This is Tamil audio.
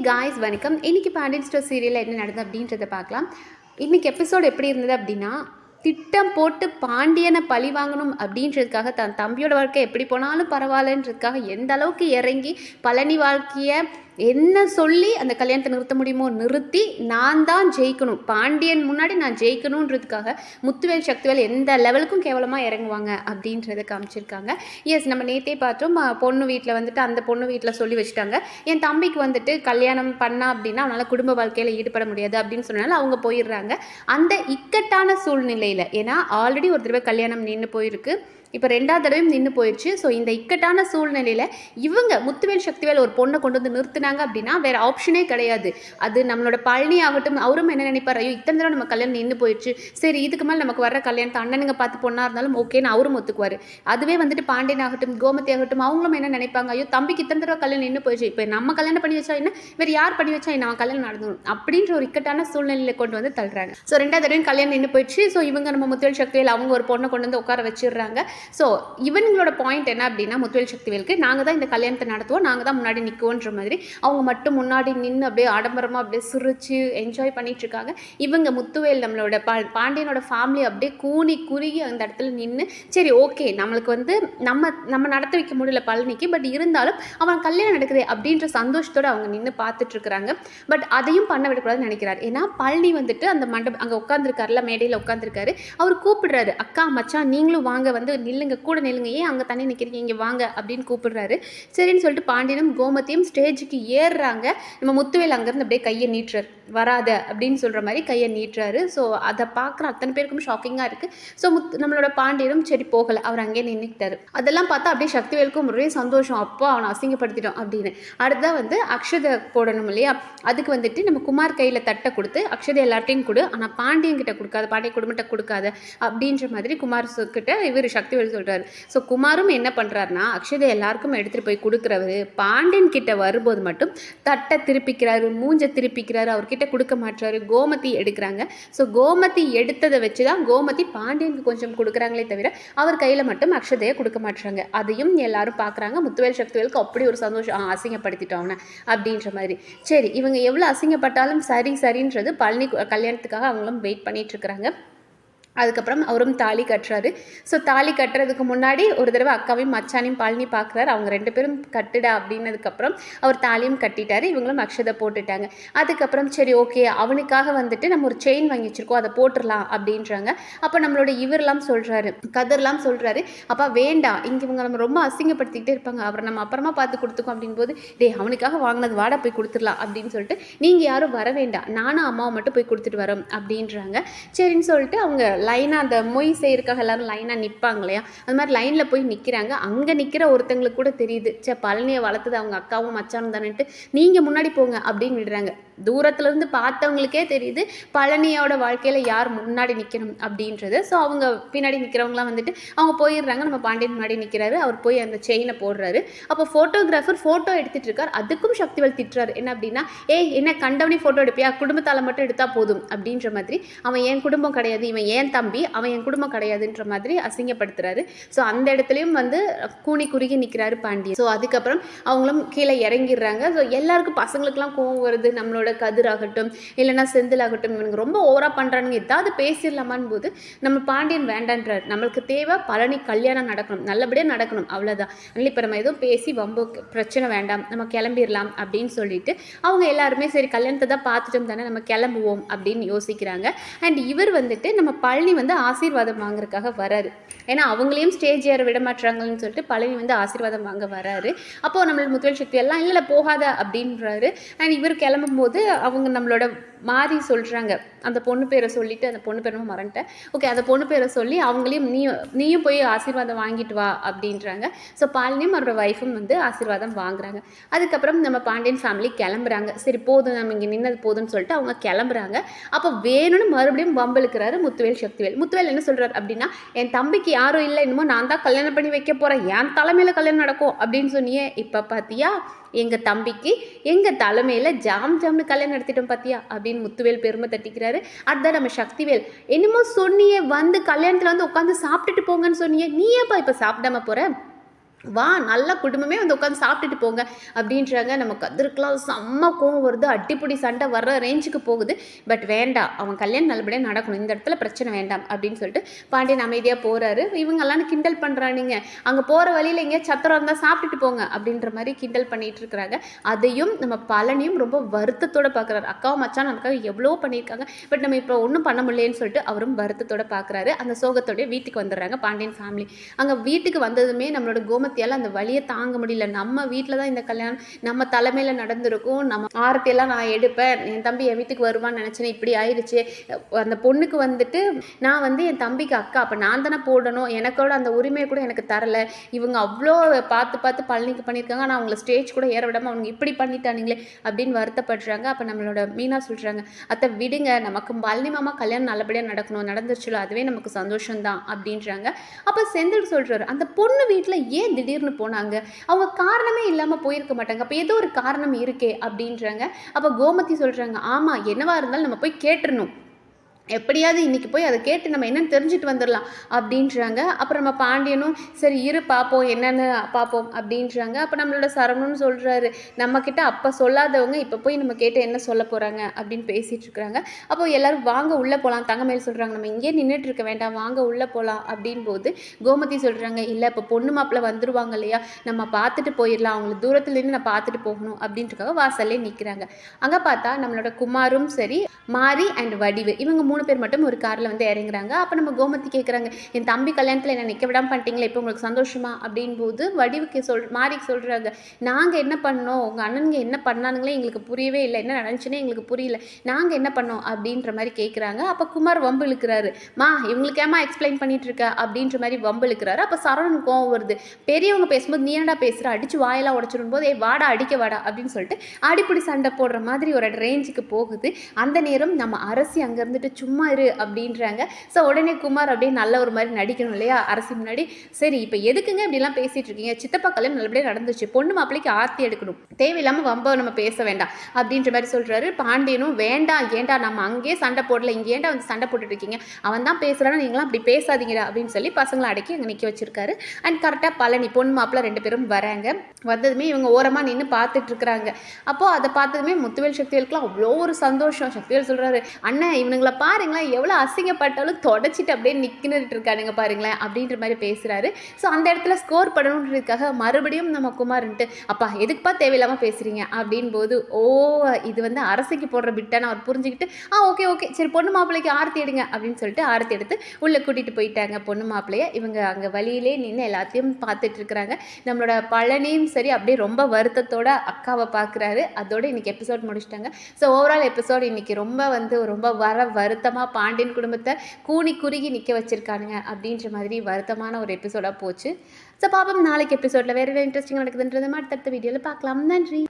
காய்ஸ் வணக்கம். இன்றைக்கி பாண்டியன் ஸ்டோர் சீரியலில் என்ன நடந்தது அப்படின்றத பார்க்கலாம். இன்றைக்கி எபிசோடு எப்படி இருந்தது அப்படின்னா, திட்டம் போட்டு பாண்டியனை பழி வாங்கணும் அப்படின்றதுக்காக தன் தம்பியோட வாழ்க்கை எப்படி போனாலும் பரவாயில்லன்றதுக்காக எந்த அளவுக்கு இறங்கி பழனி வாழ்க்கையை என்ன சொல்லி அந்த கல்யாணத்தை நிறுத்த முடியுமோ நிறுத்தி நான் தான் ஜெயிக்கணும், பாண்டியன் முன்னாடி நான் ஜெயிக்கணுன்றதுக்காக முத்துவேல் சக்திவேல் எந்த லெவலுக்கும் கேவலமாக இறங்குவாங்க அப்படின்றத காமிச்சிருக்காங்க. எஸ், நம்ம நேற்றே பார்த்தோம். பொண்ணு வீட்டில் வந்துட்டு அந்த பொண்ணு வீட்டில் சொல்லி வச்சுட்டாங்க, என் தம்பிக்கு வந்துட்டு கல்யாணம் பண்ணா அப்படின்னா அவனால் குடும்ப வாழ்க்கையில் ஈடுபட முடியாது அப்படின்னு சொன்னாலும் அவங்க போயிடுறாங்க. அந்த இக்கட்டான சூழ்நிலையில், ஏன்னா ஆல்ரெடி ஒரு தடவை கல்யாணம் நின்று போயிருக்கு, இப்போ 2வது தடவையும் நின்று போயிடுச்சு. ஸோ இந்த இக்கட்டான சூழ்நிலையில் இவங்க முத்துவேல் சக்திவேல் ஒரு பொண்ணை கொண்டு வந்து நிறுத்தினாங்க அப்படின்னா வேறு ஆப்ஷனே கிடையாது. அது நம்மளோட பழனி ஆகட்டும், அவரும் என்ன நினைப்பார், ஐயோ இத்தனை தடவை நம்ம கல்யாணம் நின்று போயிடுச்சு, சரி இதுக்கு மேலே நமக்கு வர கல்யாணத்தை அண்ணனுங்க பார்த்து பொண்ணாக இருந்தாலும் ஓகேன்னு அவரும் ஒத்துக்குவார். அதுவே வந்துட்டு பாண்டியன் ஆகட்டும் கோமதி ஆகட்டும் அவங்களும் என்ன நினைப்பாங்க, ஐயோ தம்பிக்கு இத்தனை தடவை கல்யாணம் நின்று போயிடுச்சு, இப்போ நம்ம கல்யாணம் பண்ணி வச்சா என்ன, வேறு யார் பண்ணி வச்சா என்ன, கல்யாணம் நடந்துடும் அப்படின்ற ஒரு இக்கட்டான சூழ்நிலையில் கொண்டு வந்து தள்ளுறாங்க. ஸோ 2வது தடவையும் கல்யாணம் நின்று போயிடுச்சு. ஸோ இவங்க நம்ம முத்துவேல் சக்திவேல் அவங்க ஒரு பொண்ணை கொண்டு வந்து உட்கார வச்சிடுறாங்க. ஸோ இவங்களோட பாயிண்ட் என்ன அப்படின்னா, முத்துவேல் சக்திவேலுக்கு நாங்கள் தான் இந்த கல்யாணத்தை நடத்துவோம், நாங்கள் தான் முன்னாடி நிற்குவோன்ற மாதிரி அவங்க மட்டும் முன்னாடி நின்று அப்படியே ஆடம்பரமாக அப்படியே சிரிச்சு என்ஜாய் பண்ணிட்டு இருக்காங்க. இவங்க முத்துவேல் நம்மளோட பாண்டியனோட ஃபேமிலி அப்படியே கூனி குறுகி அந்த இடத்துல நின்று, சரி ஓகே நம்மளுக்கு வந்து நம்ம நடத்த வைக்க முடியல பழனிக்கு, பட் இருந்தாலும் அவன் கல்யாணம் நடக்குது அப்படின்ற சந்தோஷத்தோடு அவங்க நின்று பார்த்துட்டு இருக்கிறாங்க. பட் அதையும் பண்ண விடக்கூடாதுன்னு நினைக்கிறார். ஏன்னா பழனி வந்துட்டு அந்த மண்டபம் அங்கே உட்காந்துருக்காருல, மேடையில் உட்காந்துருக்காரு, அவர் கூப்பிடுறாரு, அக்கா மச்சான் நீங்களும் வாங்க வந்து நில்லுங்க, கூட நில்லுங்க, ஏன் அங்கே தண்ணி நிற்கிறீங்க, இங்கே வாங்க அப்படின்னு கூப்பிடுறாரு. சரின்னு சொல்லிட்டு பாண்டியனும் கோமதியும் ஸ்டேஜுக்கு ஏறுறாங்க. நம்ம முத்துவேல் அங்கேருந்து அப்படியே கையை நீட்டுறாரு, வராத அப்படின்னு சொல்கிற மாதிரி கையை நீட்டுறாரு. ஸோ அதை பார்க்குற அத்தனை பேருக்கும் ஷாக்கிங்காக இருக்குது. ஸோ நம்மளோட பாண்டியனும் சரி போகலை, அவர் அங்கேயே நின்றுக்கிட்டாரு. அதெல்லாம் பார்த்தா அப்படியே சக்திவேலுக்கும் ஒரே சந்தோஷம், அப்போ அவனை அசிங்கப்படுத்திட்டோம் அப்படின்னு. அடுத்ததான் வந்து அக்ஷதை போடணும் இல்லையா, அதுக்கு வந்துட்டு நம்ம குமார் கையில் தட்டை கொடுத்து அக்ஷதை எல்லார்ட்டையும் கொடு, ஆனால் பாண்டியன் கிட்ட கொடுக்காத, பாண்டிய குடும்பத்தை கொடுக்காத அப்படின்ற மாதிரி குமார் கிட்ட இவர் சக்திவேல் சொல்கிறாரு. ஸோ குமாரும் என்ன பண்ணுறாருனா, அக்ஷதை எல்லாருக்கும் எடுத்துகிட்டு போய் கொடுக்குறவர் பாண்டியன் கிட்ட வரும்போது மட்டும் தட்டை திருப்பிக்கிறாரு, மூஞ்சை திருப்பிக்கிறாரு, அவர்கிட்ட கொடுக்க மாட்டாரு. கோமதி எடுக்கிறாங்க. ஸோ கோமதி எடுத்ததை வச்சு தான் கோமதி பாண்டியனுக்கு கொஞ்சம் கொடுக்குறாங்களே தவிர அவர் கையில் மட்டும் அக்ஷதையை கொடுக்க மாட்டாங்க. அதையும் எல்லாரும் பார்க்குறாங்க. முத்துவேல் சக்திவேலுக்கு அப்படி ஒரு சந்தோஷம், அசிங்கப்படுத்திட்டோம்னு அப்படின்ற மாதிரி. சரி இவங்க எவ்வளோ அசிங்கப்பட்டாலும் சரின்றது பழனி கல்யாணத்துக்காக அவங்களும் வெயிட் பண்ணிட்டு இருக்கிறாங்க. அதுக்கப்புறம் அவரும் தாலி கட்டுறாரு. ஸோ தாலி கட்டுறதுக்கு முன்னாடி ஒரு தடவை அக்காவையும் மச்சானையும் பழனி பார்க்குறாரு. அவங்க 2 பேரும் கட்டுடா அப்படின்னதுக்கப்புறம் அவர் தாலியும் கட்டிட்டாரு, இவங்களும் அக்ஷதை போட்டுட்டாங்க. அதுக்கப்புறம் சரி ஓகே அவனுக்காக வந்துட்டு நம்ம ஒரு செயின் வாங்கி வச்சுருக்கோம், அதை போட்டுடலாம் அப்படின்றாங்க. அப்போ நம்மளோட இவரெல்லாம் சொல்கிறாரு, கதர்லாம் சொல்கிறாரு, அப்பா வேண்டாம், இங்கே இவங்க நம்ம ரொம்ப அசிங்கப்படுத்திக்கிட்டே இருப்பாங்க, அவரை நம்ம அப்புறமா பார்த்து கொடுத்துக்கோம் அப்படின் போது, டே அவனுக்காக வாங்கினது வாடா போய் கொடுத்துடலாம் அப்படின்னு சொல்லிட்டு நீங்கள் யாரும் வர வேண்டாம், நானும் அம்மாவை மட்டும் போய் கொடுத்துட்டு வரோம் அப்படின்றாங்க. சரின்னு சொல்லிட்டு அவங்க லைனாக அந்த மொய் செய்யறதுக்காக எல்லாரும் லைனாக நிற்பாங்க இல்லையா, அது மாதிரி லைனில் போய் நிற்கிறாங்க. அங்கே நிற்கிற ஒருத்தங்களுக்கு கூட தெரியுது, பழனியை வளர்த்தது அவங்க அக்காவும் மச்சானும் தானேன்ட்டு, நீங்கள் முன்னாடி போங்க அப்படின்னு விடுறாங்க. தூரத்துலேருந்து பார்த்தவங்களுக்கே தெரியுது பழனியோட வாழ்க்கையில் யார் முன்னாடி நிற்கணும் அப்படின்றது. ஸோ அவங்க பின்னாடி நிற்கிறவங்களாம் வந்துட்டு அவங்க போயிடுறாங்க. நம்ம பாண்டியன் முன்னாடி நிற்கிறாரு, அவர் போய் அந்த செயினை போடுறாரு. அப்போ ஃபோட்டோகிராஃபர் ஃபோட்டோ எடுத்துகிட்டு இருக்கார். அதுக்கும் சக்திவேல் திட்டுறாரு, என்ன அப்படின்னா, என்ன கண்டவனி ஃபோட்டோ எடுப்பியா, குடும்பத்தால் மட்டும் எடுத்தால் போதும் அப்படின்ற மாதிரி. அவன் என் குடும்பம் கிடையாது, இவன் ஏன் தம்பி, அவன் என் குடும்பம் கிடையாதுன்ற மாதிரி அசிங்கப்படுத்துறாரு. ஸோ அந்த இடத்துலையும் வந்து கூனி குறுகி நிற்கிறாரு பாண்டியன். ஸோ அதுக்கப்புறம் அவங்களும் கீழே இறங்கிடுறாங்க. ஸோ எல்லாருக்கும் பசங்களுக்குலாம் கோவம் வருது, நம்மளோட கதிர் ஆகட்டும் இல்லைன்னா செந்தில் ஆகட்டும், இவனுக்கு ரொம்ப ஓவரா பண்ணுறானுங்க, ஏதாவது பேசிடலாமான்னு போது நம்ம பாண்டியன் வேண்டான்றார். நம்மளுக்கு தேவை பழனி கல்யாணம் நடக்கணும், நல்லபடியாக நடக்கணும், அவ்வளோதான். அதனால் இப்போ நம்ம எதுவும் பேசி வம்பு பிரச்சனை வேண்டாம், நம்ம கிளம்பிடலாம் அப்படின்னு சொல்லிட்டு அவங்க எல்லாருமே சரி கல்யாணத்தை தான் பார்த்துட்டோம் தானே நம்ம கிளம்புவோம் அப்படின்னு யோசிக்கிறாங்க. அண்ட் இவர் வந்துட்டு நம்ம பழனி வந்து ஆசீர்வாதம் வாங்குறதுக்காக வராரு. ஏன்னா அவங்களையும் ஸ்டேஜ் ஏற விட மாட்டாங்கன்னு சொல்லிட்டு பழனி வந்து ஆசீர்வாதம் வாங்க வராரு. அப்போது நம்மளுக்கு முத்துவேல் சக்தி எல்லாம் இல்லை போகாத அப்படின்றாரு. அண்ட் இவர் கிளம்பும் போது அவங்க நம்மளோட மாறி சொல்கிறாங்க, அந்த பொண்ணு பேரை சொல்லிவிட்டு, அந்த பொண்ணு பேரும் மறந்துட்டேன், ஓகே அந்த பொண்ணு பேரை சொல்லி அவங்களையும் நீயும் போய் ஆசீர்வாதம் வாங்கிட்டு வா அப்படின்றாங்க. ஸோ பாலினியும் அவரோட ஒய்ஃபும் வந்து ஆசீர்வாதம் வாங்குறாங்க. அதுக்கப்புறம் நம்ம பாண்டியன் ஃபேமிலி கிளம்புறாங்க. சரி போதும் நம்ம இங்கே நின்னது போதும்னு சொல்லிட்டு அவங்க கிளம்புறாங்க. அப்போ வேணும்னு மறுபடியும் வம்பளுக்கிறாரு முத்துவேல் சக்திவேல். முத்துவேல் என்ன சொல்கிறார் அப்படின்னா, என் தம்பிக்கு யாரும் இல்லை, இன்னமும் நான் தான் கல்யாணம் பண்ணி வைக்க போகிறேன், என் தலைமையில் கல்யாணம் நடக்கும் அப்படின்னு சொன்னியே, இப்போ பார்த்தியா எங்கள் தம்பிக்கு எங்கள் தலைமையில் ஜாம்னு கல்யாணம் நடத்திட்டோம் பார்த்தியா அப்படின்னு முத்துவேல் பெருமை தட்டிக்கிறாரு. அதுதான் நம்ம சக்திவேல், என்னமோ சொன்னியே வந்து கல்யாணத்தில் வந்து உட்காந்து சாப்பிட்டுட்டு போங்கன்னு சொன்னியே, நீ ஏப்பா இப்போ சாப்பிடாம போகிற, வா நல்ல குடும்பமே வந்து உட்காந்து சாப்பிட்டுட்டு போங்க அப்படின்றாங்க. நம்ம கதிருக்கெலாம் செம்ம கோவம் வருது. அடிப்பொடி சண்டை வர்ற ரேஞ்சுக்கு போகுது. பட் வேண்டாம், அவன் கல்யாணம் நல்லபடியாக நடக்கணும், இந்த இடத்துல பிரச்சனை வேண்டாம் அப்படின்னு சொல்லிட்டு பாண்டியன் அமைதியாக போகிறாரு. இவங்கெல்லாம் கிண்டல் பண்ணுறானுங்க, அங்கே போகிற வழியில் எங்கேயா சத்திரம் இருந்தால் சாப்பிட்டுட்டு போங்க அப்படின்ற மாதிரி கிண்டல் பண்ணிகிட்டு இருக்கிறாங்க. அதையும் நம்ம பழனியும் ரொம்ப வருத்தத்தோடு பார்க்குறாரு. அக்காவும் மச்சான் நமக்காக எவ்வளோ பண்ணியிருக்காங்க, பட் நம்ம இப்போ ஒன்றும் பண்ண முடியலன்னு சொல்லிட்டு அவரும் வருத்தத்தோடு பார்க்குறாரு. அந்த சோகத்தோடய வீட்டுக்கு வந்துடுறாங்க பாண்டியன் ஃபேமிலி. அங்கே வீட்டுக்கு வந்ததுமே நம்மளோட கோமதியால் அந்த வழியை தாங்க முடியல. நம்ம வீட்டில் தான் இந்த கல்யாணம் நம்ம தலைமையில் நடந்திருக்கும், நம்ம ஆரத்தியெல்லாம் நான் எடுப்பேன், என் தம்பி என் வீட்டுக்கு வருவான்னு நினச்சேன், இப்படி ஆயிடுச்சு. அந்த பொண்ணுக்கு வந்துட்டு நான் வந்து என் தம்பிக்கு அக்கா, அப்போ நான் தானே போடணும், எனக்கோட அந்த உரிமையை கூட எனக்கு தரலை. இவங்க அவ்வளோ பார்த்து பார்த்து பழனிக்கு பண்ணியிருக்காங்க, ஆனால் அவங்கள ஸ்டேஜ் கூட ஏற விடாமல் அவங்க இப்படி பண்ணிட்டானுங்களே அப்படின்னு வருத்தப்படுறாங்க. அப்போ நம்மளோட மீனா சொல்கிறாங்க, அத்தை விடுங்க, நமக்கு பழனி மாமா கல்யாணம் நல்லபடியாக நடக்கணும், நடந்துருச்சுல அதுவே நமக்கு சந்தோஷம்தான் அப்படின்றாங்க. அப்போ செந்தில் சொல்கிறாரு, அந்த பொண்ணு வீட்டில் ஏன் திடீர்னு போனாங்க, அவங்க காரணமே இல்லாமல் போயிருக்க மாட்டாங்க, அப்போ ஏதோ ஒரு காரணம் இருக்கே அப்படின்றாங்க. அப்போ கோமதி சொல்கிறாங்க, ஆமாம் என்னவா இருந்தாலும் நம்ம போய் கேட்டுறணும், எப்படியாவது இன்றைக்கி போய் அதை கேட்டு நம்ம என்னென்னு தெரிஞ்சுட்டு வந்துடலாம் அப்படின்றாங்க. அப்புறம் நம்ம பாண்டியனும் சரி இரு பார்ப்போம் என்னென்னு பார்ப்போம் அப்படின்றாங்க. அப்போ நம்மளோட சரவணன்னு சொல்கிறாரு, நம்மக்கிட்ட அப்போ சொல்லாதவங்க இப்போ போய் நம்ம கேட்டு என்ன சொல்ல போகிறாங்க அப்படின்னு பேசிகிட்டு இருக்கிறாங்க. அப்போ எல்லோரும் வாங்க உள்ளே போகலாம், தங்கமேல் சொல்கிறாங்க நம்ம இங்கேயே நின்றுட்டு இருக்க வேண்டாம், வாங்க உள்ளே போகலாம் அப்படின் போது கோமதி சொல்கிறாங்க, இல்லை இப்போ பொண்ணு மாப்பிள்ளை வந்துடுவாங்க இல்லையா, நம்ம பார்த்துட்டு போயிடலாம், அவங்களை தூரத்துலேருந்து நான் பார்த்துட்டு போகணும் அப்படின்றக்காக வாசல்லே நிற்கிறாங்க. அங்கே பார்த்தா நம்மளோட குமாரும் சரி மாரி அண்ட் வடிவு இவங்க 3 பேர் மட்டும் ஒரு காரில் வந்து இறங்குறாங்க. அப்போ நம்ம கோமதி கேட்குறாங்க, என் தம்பி கல்யாணத்தில் என்ன நிற்க விடாமல் பண்ணிட்டீங்களா, இப்போ உங்களுக்கு சந்தோஷமா அப்படின் போது வடிவுக்கு மாரிக்கு சொல்கிறாங்க, நாங்கள் என்ன பண்ணோம், உங்கள் அண்ணனுங்க என்ன பண்ணானுங்களே எங்களுக்கு புரியவே இல்லை, என்ன நடந்துச்சுன்னே எங்களுக்கு புரியல, நாங்கள் என்ன பண்ணோம் அப்படின்ற மாதிரி கேட்குறாங்க. அப்போ குமார் வம்பு இழுக்கிறாரு, மா இவங்களுக்கு ஏமா எக்ஸ்பிளைன் பண்ணிட்டு இருக்க அப்படின்ற மாதிரி வம்பு இழுக்கிறாரு. அப்போ சரவணன் கோவம் வருது, பெரியவங்க பேசும்போது நீ என்னடா பேசுகிற, அடித்து வாயெல்லாம் உடச்சிடும் போது வாடா அடிக்க வாடா அப்படின்னு சொல்லிட்டு அடிப்படி சண்டை போடுற மாதிரி ஒரு ரேஞ்சுக்கு போகுது. அந்த நேரம் நம்ம அரசி அங்கே இருந்துட்டு சும்மா இரு அப்படின்றாங்க. ஸோ உடனே குமார் அப்படியே நல்ல ஒரு மாதிரி நடிக்கணும் இல்லையா அரசி முன்னாடி, சரி இப்போ எதுக்குங்க இப்படிலாம் பேசிகிட்டு இருக்கீங்க, சித்தப்பா கல்யாணம் நல்லபடியாக நடந்துச்சு, பொண்ணு மாப்பிள்ளைக்கு ஆர்த்தி எடுக்கணும், தேவையில்லாமல் வம்ப நம்ம பேச வேண்டாம் அப்படின்ற மாதிரி சொல்கிறாரு. பாண்டியனும் வேண்டாம் ஏண்டா நம்ம அங்கேயே சண்டை போடல, இங்கே ஏண்டா வந்து சண்டை போட்டுட்டு இருக்கீங்க, அவன் தான் பேசுகிறான்னு நீங்களாம் அப்படி பேசாதீங்கடா அப்படின்னு சொல்லி பசங்களை அடக்கி அங்கே நிற்க வச்சிருக்காரு. அண்ட் கரெக்டாக பழனி பொண்ணு மாப்பிள்ளை 2 பேரும் வராங்க. வந்ததுமே இவங்க ஓரமாக நின்று பார்த்துட்டு இருக்கிறாங்க. அப்போது அதை பார்த்ததுமே முத்துவேல் சக்திவேலுக்குலாம் அவ்வளோ ஒரு சந்தோஷம். சக்திவேல் சொல்கிறாரு, அண்ணன் இவனுங்களை பாருங்களேன் எவ்வளோ அசிங்கப்பட்டாலும் தொடச்சிட்டு அப்படியே நிற்கிட்டு இருக்கானுங்க பாருங்களேன் அப்படின்ற மாதிரி பேசுகிறாரு. ஸோ அந்த இடத்துல ஸ்கோர் பண்ணணுன்றதுக்காக மறுபடியும் நம்ம குமார்ன்ட்டு, அப்பா எதுக்குப்பா தேவையில்லாமல் பேசுகிறீங்க அப்படின் போது, ஓ இது வந்து அரசிக்கு போடுற பிட்டான்னு அவர் புரிஞ்சுக்கிட்டு, ஓகே ஓகே சரி பொண்ணு மாப்பிள்ளைக்கு ஆரத்தி எடுங்க அப்படின்னு சொல்லிட்டு ஆரத்தி எடுத்து உள்ளே கூட்டிகிட்டு போயிட்டாங்க பொண்ணு மாப்பிள்ளையை. இவங்க அங்கே வழியிலே நின்று எல்லாத்தையும் பார்த்துட்டு இருக்கிறாங்க. நம்மளோட பழனியும் சரி அப்படியே ரொம்ப வருத்தத்தோட அக்காவை பார்க்குறாரு. அதோடு இன்றைக்கி எபிசோட் முடிச்சிட்டாங்க. ஸோ ஓவரால் எபிசோட் இன்றைக்கி ரொம்ப வருத்தமாக பாண்டியன் குடும்பத்தை கூனி குறுகி நிற்க வச்சுருக்கானுங்க அப்படின்ற மாதிரி வருத்தமான ஒரு எபிசோடாக போச்சு. ஸோ பாப்போம் நாளைக்கு எபிசோடில் வேறு இன்ட்ரெஸ்டிங் நடக்குதுன்றது அடுத்தடுத்த வீடியோவில் பார்க்கலாம். நன்றி.